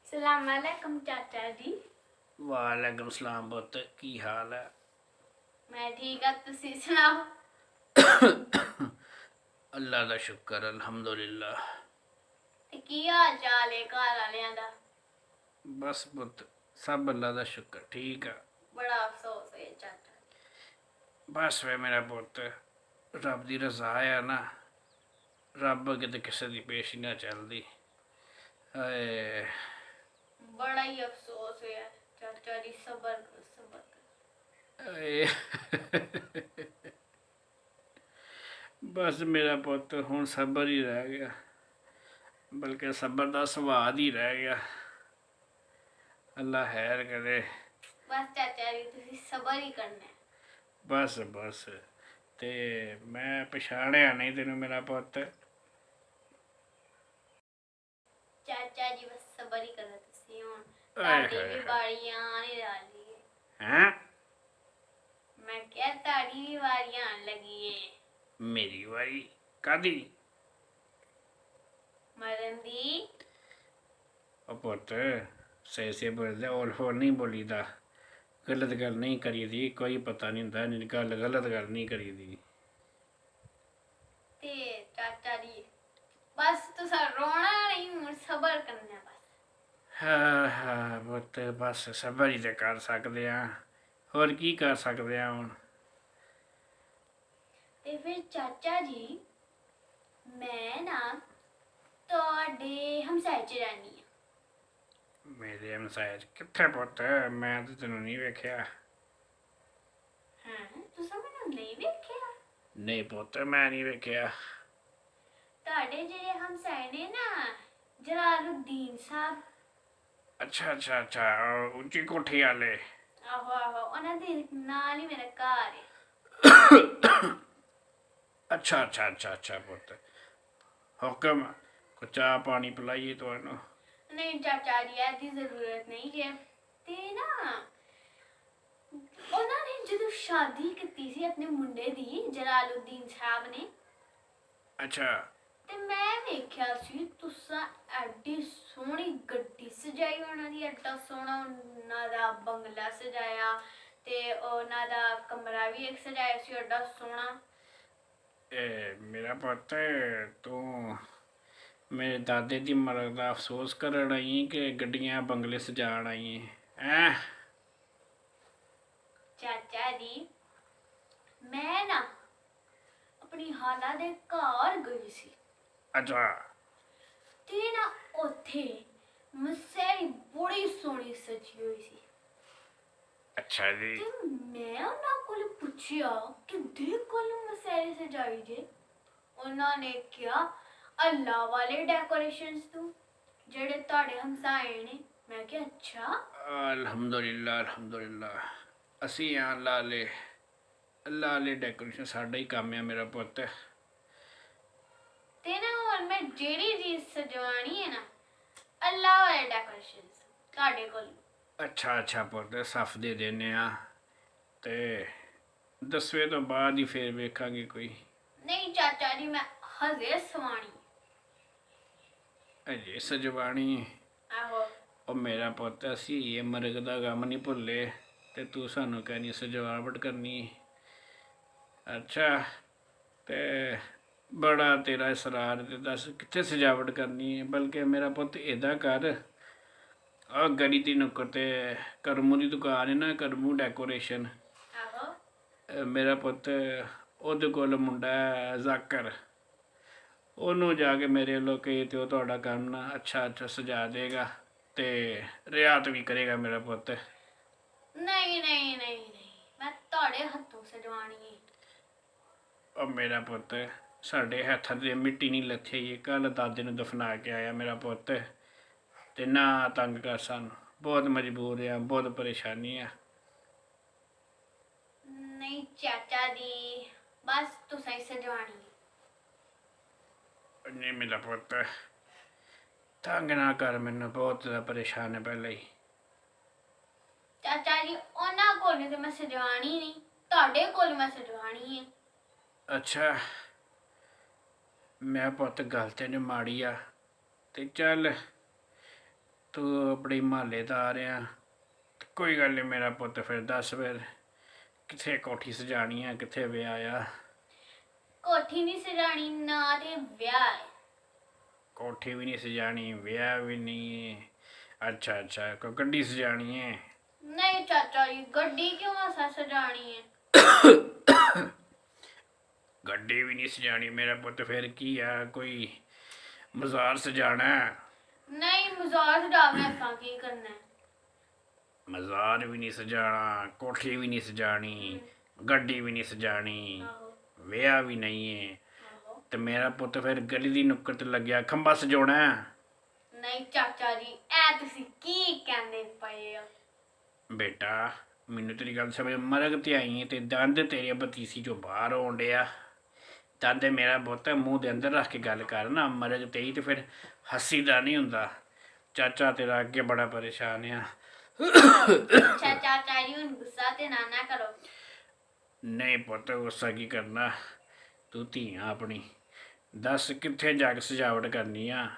सलाम अलैकुम चाचा जी। वालेकुम सलाम पुत की हाल है? मैं ठीक हाँ, तुसी सुनाओ। अल्लाह का शुक्र अल्हम्दुलिल्लाह। ते की हाल चाल है घर वालियां दा? बस पुत सब अल्लाह का शुक्र ठीक है। बड़ा अफसोस है चाचा जी। बस वे मेरा पुत रब की रजा है ना, रब अगे तो किसी की पेश ही ना चलती। हाय बड़ा ही अफसोस है चाचा जी, सबर करो सबर करो। हाय। बस मेरा पुत हुण सबर ही रह गया, बल्कि सबर का स्वाद ही रह गया। अल्लाह खैर करे। बस चाचा जी तुसी सबर ही करना है। बस बस ते मैं पछाणिया नहीं तेनों मेरा पुत। चाचा जी बस सबर ही करो तुसी, हुण आए ताड़ी हाय भी हाय। बारी आने वाली है। हैं? मैं क्या ताड़ी भी बारी आने लगी है। मेरी वारी कादी? मरन दी। ओ पुत सही से बोलदा, ओल फोल नहीं बोलीदा, गलत गल नहीं करी दी, कोई पता नहीं होंदा गल गलत गल नहीं करी दी। ते चाचा जी बस तुसा रोना नहीं, हुण सबर करना है बस। हाँ हाँ पुत बस सबर ही तो कर सकते हैं, होर की कर सकते हैं हुण। ते फिर चाचा जी मैं ना ਤੁਹਾਡੇ ਹਮਸਾਏ ਚ ਰਹਿੰਦੀ ਆ। मेरे हमसाए कित्थे पुत? मैं तो तेनों नहीं वेख्या। ਹਾਂ ਤੁਸੀਂ ਮੈਨੂੰ ਨਹੀਂ ਵੇਖਿਆ? नहीं पुत मैं नहीं वेख्या। ਤੁਹਾਡੇ ਜਿਹੜੇ ਹਮਸਾਏ ਨੇ ਨਾ ਜਲਾਲੁद्दीन ਸਾਹਿਬ। अच्छा अच्छा अच्छा ऊंची कोठी वाले। ਆਹੋ ਆਹੋ, ਉਹਨਾਂ ਦੇ ਨਾਲ ਹੀ ਮੇਰਾ ਘਰ ਹੈ। अच्छा अच्छा अच्छा अच्छा पुत हुक्म को चाह पानी पिलाइए तो ਨਹੀਂ ਚਾਚਾ ਜੀ ਇਹਦੀ ਜ਼ਰੂਰਤ ਨਹੀਂ ਜੇ। ਤੇ ਨਾ ਉਹਨਾਂ ਨੇ ਜਦੋਂ ਸ਼ਾਦੀ ਕੀਤੀ ਸੀ ਆਪਣੇ ਮੁੰਡੇ ਦੀ, ਜਲਾਲੁद्दीन ਸਾਹਿਬ ਨੇ, अच्छा ਤੇ ਮੈਂ ਵੇਖਿਆ ਸੀ ਤੁਸੀਂ ਐਡੀ ਸੋਹਣੀ ਗੱਡੀ ਸਜਾਈ ਉਹਨਾਂ ਦੀ, ਐਡਾ ਸੋਹਣਾ ਉਹਨਾਂ ਦਾ ਬੰਗਲਾ ਸਜਾਇਆ ਤੇ ਉਹਨਾਂ ਦਾ ਕਮਰਾ ਵੀ ਇੱਕ ਸਜਾਇਆ ਸੀ ਐਡਾ ਸੋਹਣਾ। मेरा पुत तू मेरे दादे की मरग का अफसोस करन आई कि गड्डियां बंगले सजान आई हैं? ਚਾਚਾ ਜੀ ਮੈਂ ਨਾ ਆਪਣੀ ਹਾਲਾ ਦੇ ਘਰ ਗਈ ਸੀ अच्छा ਤੇ ਨਾ ਉੱਥੇ ਮਸੇਰੀ ਬੜੀ ਸੋਹਣੀ ਸਜੀ ਹੋਈ ਸੀ। अच्छा जी ਤੇ ਮੈਂ ਉਹਨਾਂ ਕੋਲ ਪੁੱਛਿਆ ਕਿ ਦੇ ਕੋਲ ਮਸੇਰੀ ਸਜਾਈ ਜੇ। ਉਹਨਾਂ ਨੇ ਕਿਹਾ ਅੱਲਾ ਵਾਲੇ ਡੈਕੋਰੇਸ਼ਨਸ ਤੋਂ ਜਿਹੜੇ ਤੁਹਾਡੇ ਹਮਸਾਏ ਨੇ। ਮੈਂ ਕਿਹਾ ਅੱਛਾ। अल्हम्दुलिल्लाह अल्हम्दुलिल्लाह असी हाँ अल्लाह वाले डेकोरेशन साडा ही काम है मेरा पुत। ਤੇ ਨਾ ਹੁਣ ਮੈਂ ਜਿਹੜੀ ਚੀਜ਼ ਸਜਵਾਣੀ ਹੈ ਨਾ ਅੱਲਾ ਵਾਲੇ ਡੈਕੋਰੇਸ਼ਨਸ ਤੁਹਾਡੇ ਕੋਲ। अच्छा अच्छा पुत सफ दे देने ते 10वें तो बाद ही फिर वेखांगे कोई। नहीं चाचा जी मैं हजे सवानी। अजे सजवानी आहो ਉਹ ਮੇਰਾ ਪੁੱਤ ਅਸੀਂ ਇਹ ਮਰਗ ਦਾ ਕੰਮ ਨਹੀਂ ਭੁੱਲੇ ਤੇ ਤੂੰ ਸਾਨੂੰ ਕਹਿਨੀ ਸਜਾਵਟ ਕਰਨੀ। ਅੱਛਾ ਤੇ ਬੜਾ ਤੇਰਾ ਇਸਰਾਰ ਤੇ ਦੱਸ ਕਿੱਥੇ ਸਜਾਵਟ ਕਰਨੀ ਹੈ? ਬਲਕਿ ਮੇਰਾ ਪੁੱਤ ਇੱਦਾਂ ਕਰ, ਆਹ ਗਲੀ ਦੀ ਨੁੱਕਰ ਤੇ ਕਰਮੂ ਦੀ ਦੁਕਾਨ ਹੈ ਨਾ, ਕਰਮੂ ਡੈਕੋਰੇਸ਼ਨ। आहो ਮੇਰਾ ਪੁੱਤ ਉਹਦੇ ਕੋਲ ਮੁੰਡਾ ਹੈ ਜ਼ਾਕਰ, ਉਹਨੂੰ ਜਾ ਕੇ ਮੇਰੇ ਵੱਲੋਂ ਕਹੀ ਤੇ ਉਹ ਤੁਹਾਡਾ ਕੰਮ ਨਾ ਅੱਛਾ ਅੱਛਾ ਸਜਾ ਦੇਗਾ ਤੇ ਰਿਆਤ ਵੀ ਕਰੇਗਾ ਮੇਰਾ ਪੁੱਤ। नहीं नहीं नहीं नहीं मैं तोड़े हथों सजवानी है। ਉਹ ਮੇਰਾ ਪੁੱਤ ਸਾਡੇ ਹੱਥਾਂ ਤੇ ਮਿੱਟੀ ਨਹੀਂ ਲੱਥੀ, ਕੱਲ ਦਾਦੇ ਨੂੰ ਦਫਨਾ ਕੇ ਆਇਆ ਮੇਰਾ ਪੁੱਤ, ਤੇ ਨਾ ਤੰਗ ਕਰ ਸਾਨੂੰ, ਬਹੁਤ ਮਜਬੂਰ ਆ, ਬਹੁਤ ਪਰੇਸ਼ਾਨੀ ਆ। नहीं चाचा जी बस तुसा ही सजवानी है। ਨਹੀਂ ਮੇਰਾ ਪੁੱਤ ਤੰਗ ਨਾ ਕਰ ਮੈਨੂੰ, ਬਹੁਤ ਜ਼ਿਆਦਾ ਪਰੇਸ਼ਾਨ ਹੈ ਪਹਿਲਾਂ ਹੀ। चाचा जी ਉਹਨਾਂ ਕੋਲ ਤੇ ਮੈਂ ਸਜਵਾਣੀ ਨਹੀਂ, ਤੁਹਾਡੇ ਕੋਲ ਮੈਂ ਸਜਵਾਣੀ ਹੈ। ਅੱਛਾ ਮੈਂ ਪੁੱਤ ਗੱਲ ਤੈਨੂੰ ਮਾੜੀ ਆ ਤੇ ਚੱਲ ਤੂੰ ਆਪਣੀ ਮਹੱਲੇਦਾਰ ਆ। ਕੋਈ ਗੱਲ ਨਹੀਂ ਮੇਰਾ ਪੁੱਤ, ਫਿਰ ਦੱਸ ਫਿਰ ਕਿੱਥੇ ਕੋਠੀ ਸਜਾਣੀ ਆ, ਕਿੱਥੇ ਵਿਆਹ ਆ? ਕੋਠੀ ਨਹੀਂ ਸਜਾਣੀ, ਨਾ ਤੇ ਵਿਆਹ ਹੈ। ਕੋਠੀ ਵੀ ਨਹੀਂ ਸਜਾਣੀ, ਵਿਆਹ ਵੀ ਨਹੀਂ ਹੈ। ਅੱਛਾ ਅੱਛਾ, ਕੋਈ ਗੱਡੀ ਸਜਾਣੀ ਹੈ? ਨਹੀਂ ਚਾਚਾ ਜੀ, ਗੱਡੀ ਕਿਉਂ ਅਸਾਂ ਸਜਾਣੀ ਹੈ? ਗੱਡੀ ਵੀ ਨਹੀਂ ਸਜਾਣੀ ਮੇਰਾ ਪੁੱਤ, ਫਿਰ ਕੀ ਆ? ਕੋਈ ਮਜ਼ਾਰ ਸਜਾਣਾ ਹੈ? ਨਹੀਂ, ਮਜ਼ਾਕ ਸਜਾ ਕੇ ਅਸਾਂ ਕੀ ਕਰਨਾ ਹੈ? ਮਜ਼ਾਰ ਵੀ ਨਹੀਂ ਸਜਾਣਾ, ਕੋਠੀ ਵੀ ਨਹੀਂ ਸਜਾਣੀ, ਗੱਡੀ ਵੀ ਨਹੀਂ ਸਜਾਣੀ, ਆਹੋ ਵਿਆਹ ਵੀ ਨਹੀਂ ਹੈ। ਆਹੋ। ਤੇ ਮੇਰਾ ਪੁੱਤ ਫਿਰ ਗਲੀ ਦੀ ਨੁੱਕਰ ਤੇ ਲੱਗਿਆ ਖੰਭਾ ਸਜਾਉਣਾ ਹੈ? ਨਹੀਂ ਚਾਚਾ ਜੀ, ਇਹ ਤੁਸੀਂ ਕੀ ਕਹਿੰਦੇ ਪਏ ਹੋ? ਬੇਟਾ ਮੈਨੂੰ ਤੇਰੀ ਗੱਲ ਸਮਝ, ਮਰਗ ਤੇ ਆਈ ਹੈ ਤੇ ਦੰਦ ਤੇਰੇ ਬਤੀਸੀ ਚੋਂ ਬਾਹਰ ਆਉਣ ਡਿਆ। ਦੰਦ ਮੇਰਾ ਪੁੱਤ ਮੂੰਹ ਦੇ ਅੰਦਰ ਰੱਖ ਕੇ ਗੱਲ ਕਰ ਨਾ, ਮਰਗ ਤੇ ਹੀ ਤੇ ਫਿਰ ਹੱਸੀ ਦਾ ਨਹੀਂ ਹੁੰਦਾ। ਚਾਚਾ ਤੇਰਾ ਅੱਗੇ ਬੜਾ ਪਰੇਸ਼ਾਨ ਆ। ਅੱਛਾ ਚਾਚਾ ਜੀ, ਹੁਣ ਗੁੱਸਾ ਤੇ ਨਾ ਕਰੋ। ਨਹੀਂ ਪੁੱਤ, ਗੁੱਸਾ ਕੀ ਕਰਨਾ, ਤੂੰ ਧੀਆਂ ਆਪਣੀ ਦੱਸ ਕਿੱਥੇ ਜਾ ਕੇ ਸਜਾਵਟ ਕਰਨੀ ਆ?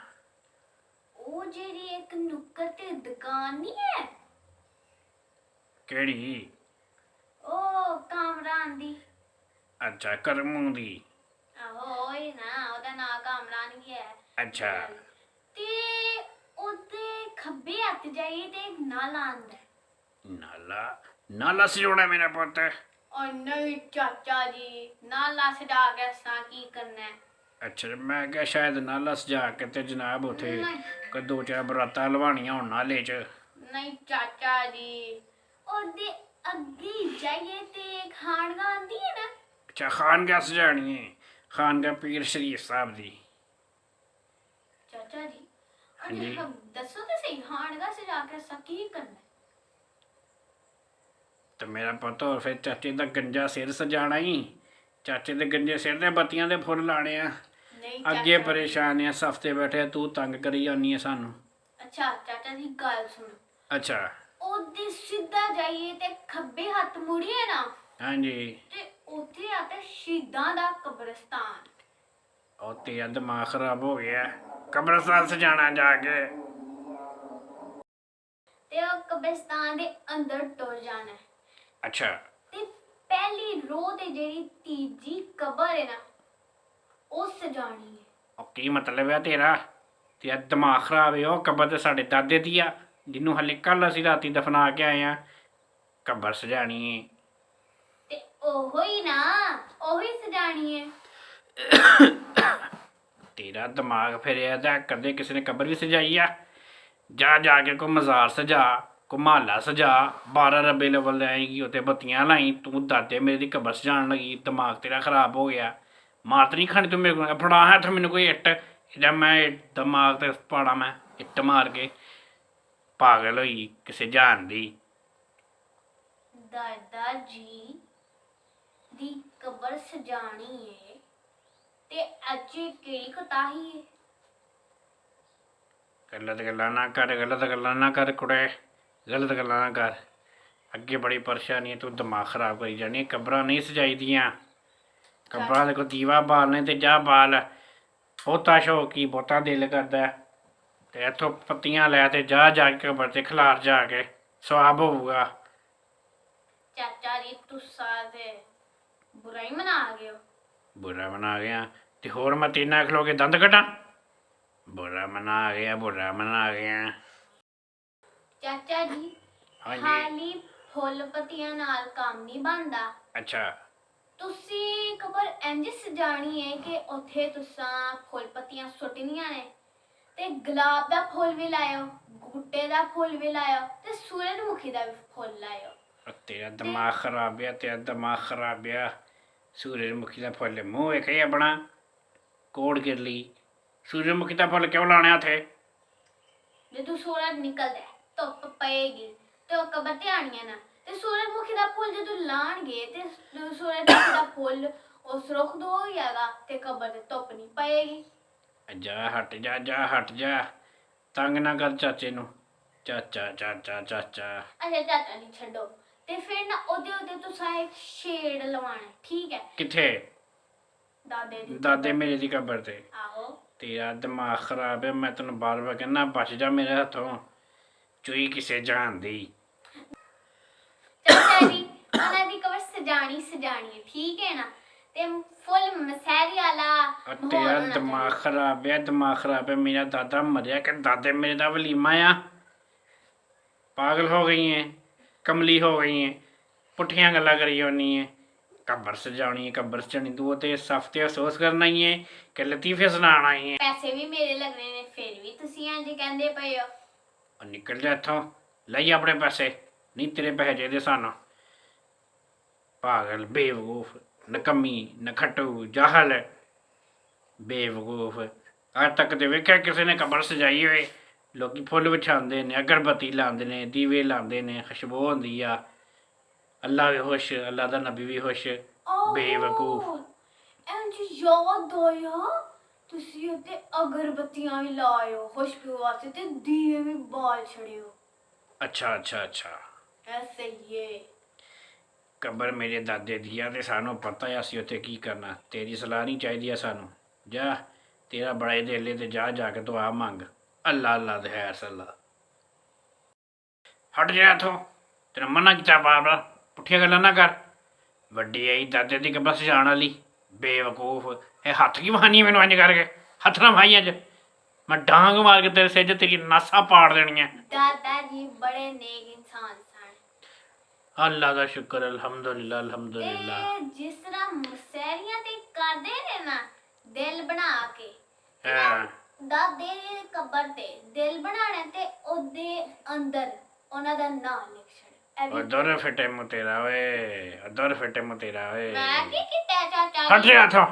ਉਹ ਜਿਹੜੀ ਇੱਕ ਨੁੱਕਰ ਤੇ ਦੁਕਾਨ ਨਹੀਂ ਹੈ, ਕਿਹੜੀ? ਉਹ ਕਾਮਰਾਨ ਦੀ। ਅੱਛਾ, ਕਰਮੂ ਦੀ। ਆਹੋ ਹੀ ਨਾ, ਉਹਦਾ ਨਾਂ ਕਾਮਰਾਨ ਹੀ ਹੈ। ਅੱਛਾ ਤੇ ਉਹਦੇ ਖੱਬੇ ਹੱਥ ਜਾਈਏ ਤੇ ਇੱਕ ਨਾਲਾ ਆਂਦਾ ਹੈ। ਨਾਲਾ? ਨਾਲਾ ਸਜਾਉਣਾ ਮੇਰਾ ਪੁੱਤ? ਔਰ ਨਹੀਂ ਚਾਚਾ ਜੀ, ਨਾਲਾ ਸਜਾ ਕੇ ਅਸਾਂ ਕੀ ਕਰਨਾ ਹੈ? ਅੱਛਾ, ਮੈਂ ਕਿਹਾ ਸ਼ਾਇਦ ਨਾਲਾ ਸਜਾ ਕੇ ਤੇ ਜਨਾਬ ਉੱਥੇ ਨਹੀਂ। ਕੋਈ ਦੋ ਚਾਰ ਬਰਾਤਾਂ ਲਵਾਉਣੀਆਂ ਹੋਣ ਨਾਲੇ 'ਚ। ਨਹੀਂ ਚਾਚਾ ਜੀ, ਉਹਦੇ ਅੱਗੇ ਜਾਈਏ ਤੇ ਖਾਨਗਾ ਆਂਦੀ ਹੈ ਨਾ। ਅੱਛਾ, ਖਾਨਗਾਹ ਸਜਾਣੀ ਹੈ? ਖਾਨਗਾਹ ਪੀਰ ਸ਼ਰੀਫ ਸਾਹਿਬ ਦੀ? ਚਾਚਾ ਜੀ, ਹਾਂਜੀ। ਦੱਸੋ ਤੇ ਸਹੀ, ਖਾਨਗਾ ਸਜਾ ਕੇ ਅਸਾਂ ਕੀ ਕਰਨਾ ਹੈ? ਤੇ ਮੇਰਾ ਪੁੱਤ ਹੋਰ ਫਿਰ ਚਾਚੇ ਦਾ ਗੰਜਾ ਸਿਰ ਸਜਾਣਾ ਹੀ। ਚਾਚੇ ਦੇ ਗੰਜੇ ਸਿਰ ਦੇ ਬੱਤੀਆਂ ਦੇ ਫੁੱਲ ਲਾਣੇ ਆ। ਨਹੀਂ ਅੱਗੇ ਚਾਚਾ। ਪਰੇਸ਼ਾਨ ਆ, ਸਫਤੇ ਬੈਠੇ ਤੂੰ ਤੰਗ ਕਰੀ ਜਾਂਦੀ ਆ ਸਾਨੂੰ। ਅੱਛਾ ਚਾਚਾ ਜੀ, ਗੱਲ ਸੁਣੋ। ਅੱਛਾ ਉਹਦੇ ਸਿੱਧਾ ਜਾਈਏ ਤੇ ਖੱਬੇ ਹੱਥ ਮੁੜੀਏ ਨਾ, ਹਾਂਜੀ। ਤੇ ਉੱਥੇ ਆਤਾ ਸ਼ਹੀਦਾਂ ਦਾ ਕਬਰਸਤਾਨ। ਉਹ ਤੇਰਾ ਦਿਮਾਗ ਖਰਾਬ ਹੋ ਗਿਆ, ਕਬਰਸਤਾਨ ਸਜਾਣਾ ਜਾ ਕੇ? ਤੇ ਉਹ ਕਬਰਸਤਾਨ ਦੇ ਅੰਦਰ ਟੁਰ ਜਾਣਾ ਹੈ। ਅੱਛਾ ਤੇ ਪਹਿਲੀ ਰੋਹ ਤੇ ਜਿਹੜੀ ਤੀਜੀ ਕਬਰ ਹੈ ਨਾ, ਉਹ ਸਜਾਣੀ ਹੈ। ਉਹ ਕੀ ਮਤਲਬ ਆ ਤੇਰਾ? ਤੇਰਾ ਦਿਮਾਗ ਖਰਾਬ ਹੈ? ਉਹ ਕਬਰ ਤੇ ਸਾਡੇ ਦਾਦੇ ਦੀ ਆ, ਜਿਹਨੂੰ ਹਲੇ ਕੱਲ ਅਸੀਂ ਰਾਤੀ ਦਫਨਾ ਕੇ ਆਏ ਆ। ਕਬਰ ਸਜਾਣੀ ਹੈ? ਤੇ ਉਹੋ ਹੀ ਨਾ, ਉਹੀ ਸਜਾਣੀ ਹੈ। ਤੇਰਾ ਦਿਮਾਗ ਫਿਰਿਆ ਤਾਂ ਕਦੇ ਕਿਸੇ ਨੇ ਕਬਰ ਵੀ ਸਜਾਈ ਆ? ਜਾ ਜਾ ਕੇ ਕੋ ਮਜ਼ਾਰ ਸਜਾ, ਕੋ ਮਹੱਲਾ ਸਜਾ, 12 ਰਬੀ ਲਵਲ ਲੈ ਆਏਗੀ ਉੱਤੇ ਬੱਤੀਆਂ ਲਾਈ। ਤੂੰ ਦਾਦੇ ਮੇਰੇ ਦੀ ਕਬਰ ਸਜਾਣ ਲੱਗੀ, ਦਿਮਾਗ ਤੇਰਾ ਖਰਾਬ ਹੋ ਗਿਆ। ਮਾਰ ਨਹੀਂ ਖਾਣੀ ਤੂੰ ਮੇਰੇ ਕੋਲ? ਫੜਾ ਹੱਥ ਮੈਨੂੰ ਕੋਈ ਇੱਟ, ਜਾਂ ਮੈਂ ਦਿਮਾਗ ਤੇ ਪਾੜਾ, ਮੈਂ ਇੱਟ ਮਾਰ ਕੇ। ਪਾਗਲ ਹੋਈ ਕਿਸੇ ਜਾਨ ਦੀ। ਦਾਦਾ ਜੀ ਦੀ ਕਬਰ ਸਜਾਣੀ ਹੈ ਤੇ ਅੱਜ ਕਿਹੜੀ ਕਤਾਹੀ ਹੈ? ਗਲਤ ਗੱਲਾਂ ਨਾ ਕਰ, ਗਲਤ ਗੱਲਾਂ ਨਾ ਕਰ ਕੁੜੇ, ਗਲਤ ਗੱਲਾਂ ਨਾ ਕਰ। ਅੱਗੇ ਬੜੀ ਪਰੇਸ਼ਾਨੀ ਹੈ, ਤੂੰ ਦਿਮਾਗ ਖਰਾਬ ਕਰੀ ਜਾਣੀ। ਕਬਰਾਂ ਨਹੀਂ ਸਜਾਈ ਦੀਆਂ, ਕਬਰਾਂ ਦੇ ਕੋ ਦੀਵਾ ਬਾਲਣੇ ਤੇ ਜਾ ਬਾਲ। ਬਹੁਤਾ ਸ਼ੌਕੀ, ਬਹੁਤਾ ਦਿਲ ਕਰਦਾ ਤੇ ਇੱਥੋਂ ਪੱਤੀਆਂ ਲੈ ਤੇ ਜਾ ਜਾ ਕੇ ਕਬਰ ਤੇ ਖਿਲਾਰ ਜਾ ਕੇ, ਸਵਾਬ ਹੋਊਗਾ। ਚਾਚਾ ਜੀ, ਤੁਸਾਂ ਤੇ ਬੁਰਾ ਹੀ ਮਨਾ ਗਏ ਹੋ। ਬੁਰਾ ਮਨਾ ਗਿਆ ਤੇ ਹੋਰ ਮੈਂ ਤੇਨਾਂ ਖਲੋ ਕੇ ਦੰਦ ਕੱਢਾਂ? ਬੁਰਾ ਮਨਾ ਗਿਆ, ਬੁਰਾ ਮਨਾ ਗਿਆ। ਚਾਚਾ ਜੀ, ਹਾਂਜੀ। ਖਾਲੀ ਫੁੱਲ ਪੱਤੀਆਂ ਨਾਲ ਕੰਮ ਨਹੀਂ ਬਣਦਾ। ਅੱਛਾ ਤੁਸੀਂ ਕਬਰ ਇੰਜ ਸਜਾਣੀ ਹੈ ਕਿ ਉੱਥੇ ਤੁਸਾਂ ਫੁੱਲ ਪੱਤੀਆਂ ਸੁੱਟਣੀਆਂ ਨੇ, ਤੇ ਗੁਲਾਬ ਦਾ ਫੁੱਲ ਵੀ ਲਾਇਓ, ਗੁੱਟੇ ਦਾ ਫੁੱਲ ਵੀ ਲਾਇਓ, ਤੇ ਸੂਰਜਮੁਖੀ ਦਾ ਵੀ ਫੁੱਲ ਲਾਇਓ। ਤੇਰਾ ਦਿਮਾਗ ਖਰਾਬ ਆ, ਤੇਰਾ ਦਿਮਾਗ ਖਰਾਬ ਆ। ਸੂਰਜਮੁਖੀ ਦਾ ਫੁੱਲ ਮੂੰਹ ਵੇਖੇ ਆਪਣਾ, ਕੋੜ ਗਿਰ ਲਈ। ਸੂਰਜਮੁਖੀ ਦਾ ਫੁੱਲ ਕਿਉਂ ਲਾਉਣਾ ਉੱਥੇ? ਜਦੋਂ ਸੂਰਜ ਨਿਕਲਦਾ ਹੈ, ਧੁੱਪ ਪਏਗੀ ਤੇ ਉਹ ਕਬਰ ਤੇ ਆਣੀਆਂ ਨਾ, ਤੇ ਸੂਰਜਮੁਖੀ ਦਾ ਫੁੱਲ ਜਦੋਂ ਲਾਣਗੇ ਤੇ ਸੂਰਜਮੁਖੀ ਦਾ ਫੁੱਲ ਉਸ ਰੁੱਖ ਤੋਂ ਹੋ ਜਾਏਗਾ ਤੇ ਕਬਰ ਤੇ ਧੁੱਪ ਨਹੀਂ ਪਏਗੀ। ਜਾ ਹਟ ਜਾ, ਜਾ ਹਟ ਜਾ, ਤੰਗ ਨਾ ਕਰ ਚਾਚੇ ਨੂੰ। ਚਾਚਾ ਚਾਚਾ ਚਾਚਾ। ਅੱਛਾ ਚਾਚਾ ਜੀ ਛੱਡੋ, ਤੇ ਫਿਰ ਨਾ ਉਹਦੇ ਤੁਸੀਂ ਇੱਕ ਸ਼ੇਡ ਲਵਾਣਾ, ਠੀਕ ਹੈ? ਕਿੱਥੇ? ਦਾਦੇ ਦੀ ਦਾਦੇ ਮੇਰੇ ਦੀ ਕਬਰ ਤੇ? ਆਹੋ। ਤੇਰਾ ਦਿਮਾਗ ਖਰਾਬ ਹੈ, ਮੈਂ ਤੈਨੂੰ ਬਾਰ ਬਾਰ ਕਹਿੰਦਾ ਬਚ ਜਾ ਮੇਰੇ ਹੱਥੋਂ। ਚੂਈ ਕਿਸੇ ਜਾਣ ਦੀ। ਚਾਚਾ ਜੀ ਉਹਨਾਂ ਦੀ ਕਬਰ ਸਜਾਣੀ ਹੈ, ਠੀਕ ਹੈ ਨਾ। ਤੇ ਫੁੱਲ ਮਸਹਿਰੀ ਵਾਲਾ ਆ ਮਾਹੌਲ ਤੇਰਾ ਹੋਣਾ ਦਿਮਾਗ ਖਰਾਬ ਹੈ, ਦਿਮਾਗ ਖਰਾਬ ਹੈ। ਮੇਰਾ ਦਾਦਾ ਮਰਿਆ ਕਿ ਦਾਦੇ ਮੇਰੇ ਦਾ ਵਲੀਮਾ ਆ। ਪਾਗਲ ਹੋ ਗਈ ਹੈ, ਕਮਲੀ ਹੋ ਗਈ ਹੈ, ਪੁੱਠੀਆਂ ਗੱਲਾਂ ਕਰੀ ਜਾਂਦੀ ਹੈ। ਕਬਰ ਸਜਾਉਣੀ ਹੈ, ਕਬਰ ਸਜਾਉਣੀ। ਤੂੰ ਤੇ ਸਫਤੇ ਅਫਸੋਸ ਕਰਨਾ ਹੀ ਹੈ ਕਿ ਲਤੀਫੇ ਸੁਣਾਉਣਾ ਹੀ ਹੈ। ਪੈਸੇ ਵੀ ਮੇਰੇ ਲੱਗਣੇ ਨੇ, ਫਿਰ ਵੀ ਤੁਸੀਂ ਇੰਝ ਕਹਿੰਦੇ ਪਏ ਹੋ। ਉਹ ਨਿਕਲ ਜਾ ਇੱਥੋਂ, ਲਈ ਆਪਣੇ ਪੈਸੇ। ਨਹੀਂ ਤੇਰੇ ਪੈਸੇ ਚਾਹੀਦੇ ਸਾਨੂੰ। ਪਾਗਲ, ਬੇਵਕੂਫ, ਨਕੰਮੀ, ਨਖੱਟੂ, ਜਾਹਲ, ਬੇਵਕੂਫ। ਅੱਜ ਤੱਕ ਤੇ ਵੇਖਿਆ ਕਿਸੇ ਨੇ ਕਬਰ ਸਜਾਈ ਹੋਏ? ਲੋਕੀ ਫੁੱਲ ਵਿਛਾਉਂਦੇ ਨੇ, ਅਗਰਬੱਤੀ ਲਾਉਂਦੇ ਨੇ, ਦੀਵੇ ਲਾਉਂਦੇ ਨੇ, ਖੁਸ਼ਬੂ ਹੁੰਦੀ ਆ। ਅੱਲਾ ਵੀ ਖੁਸ਼, ਅੱਲਾ ਦਾ ਨਬੀ ਵੀ ਖੁਸ਼। ਬੇਵਕੂਫ। ਇੰਝ ਯਾਦ ਆਇਆ, ਤੁਸੀਂ ਉੱਤੇ ਅਗਰਬੱਤੀਆਂ ਵੀ ਲਾਇਓ ਖੁਸ਼ਬੂ ਵਾਸਤੇ ਤੇ ਦੀਵੇ ਵੀ ਬਾਲ ਛੜਿਓ। ਅੱਛਾ ਅੱਛਾ ਅੱਛਾ। ਐਸੇ ਹੀ ਹੈ। ਕਬਰ ਮੇਰੇ ਦਾਦੇ ਦੀ ਆ ਤੇ ਸਾਨੂੰ ਪਤਾ ਆ ਅਸੀਂ ਉੱਥੇ ਕੀ ਕਰਨਾ। ਤੇਰੀ ਸਲਾਹ ਨਹੀਂ ਚਾਹੀਦੀ ਆ ਸਾਨੂੰ। ਜਾ ਤੇਰਾ ਬੜੇ ਦੇਲੇ ਤੇ ਜਾ ਕੇ ਦੁਆ ਮੰਗ। ਅੱਲਾ ਅੱਲਾ ਦੇ ਹੈ ਸੱਲਾ। ਹਟ ਜਾ ਇੱਥੋਂ, ਤੈਨੂੰ ਮਨਾ ਕੀਤਾ ਬਾਰ-ਬਾਰ। ਪੁੱਠੀਆਂ ਗੱਲਾਂ ਨਾ ਕਰ। ਵੱਡੀ ਆਈ ਦਾਦੇ ਦੀ ਕਬਰ ਸਜਾਉਣ ਵਾਲੀ। ਬੇਵਕੂਫ। ਇਹ ਹੱਥ ਕੀ ਵਹਾਨੀ ਮੈਨੂੰ ਇੰਝ ਕਰਕੇ? ਹੱਥ ਨਾ ਵਹਾਈ ਅੱਜ, ਮੈਂ ਡਾਂਗ ਮਾਰ ਕੇ ਤੇਰੇ ਸਿਰ 'ਚ ਤੇਰੀ ਨਾਸਾਂ ਪਾੜ ਦੇਣੀਆਂ। ਦਾਦਾ ਜੀ ਬੜੇ ਨੇਕ ਇਨਸਾਨ ਸਨ। ਅੱਲਾ ਦਾ ਸ਼ੁਕਰ, ਅਲਹਮਦੁਲਿਲਾ ਅਲਹਮਦੁਲਿਲਾ। ਤੇ ਜਿਸ ਤਰ੍ਹਾਂ ਮਸਹਿਰੀਆਂ ਤੇ ਕਰਦੇ ਨੇ ਨਾ ਦਿਲ ਬਣਾ ਕੇ, ਹਾਂ ਦਾਦੇ ਦੀ ਕਬਰ ਤੇ ਦਿਲ ਬਣਾਉਣਾ ਤੇ ਉਹਦੇ ਅੰਦਰ ਉਹਨਾਂ ਦਾ ਨਾਮ ਲਿਖ ਛੱਡ। ਉਧਰ ਫਿੱਟੇ ਮੂੰਹ ਤੇਰਾ ਓਏ, ਉਧਰ ਫਿੱਟੇ ਮੂੰਹ ਤੇਰਾ ਓਏ। ਮੈਂ ਕੀ ਕੀਤਾ ਚਾਚਾ ਹਟ ਜਾ ਇੱਥੋਂ।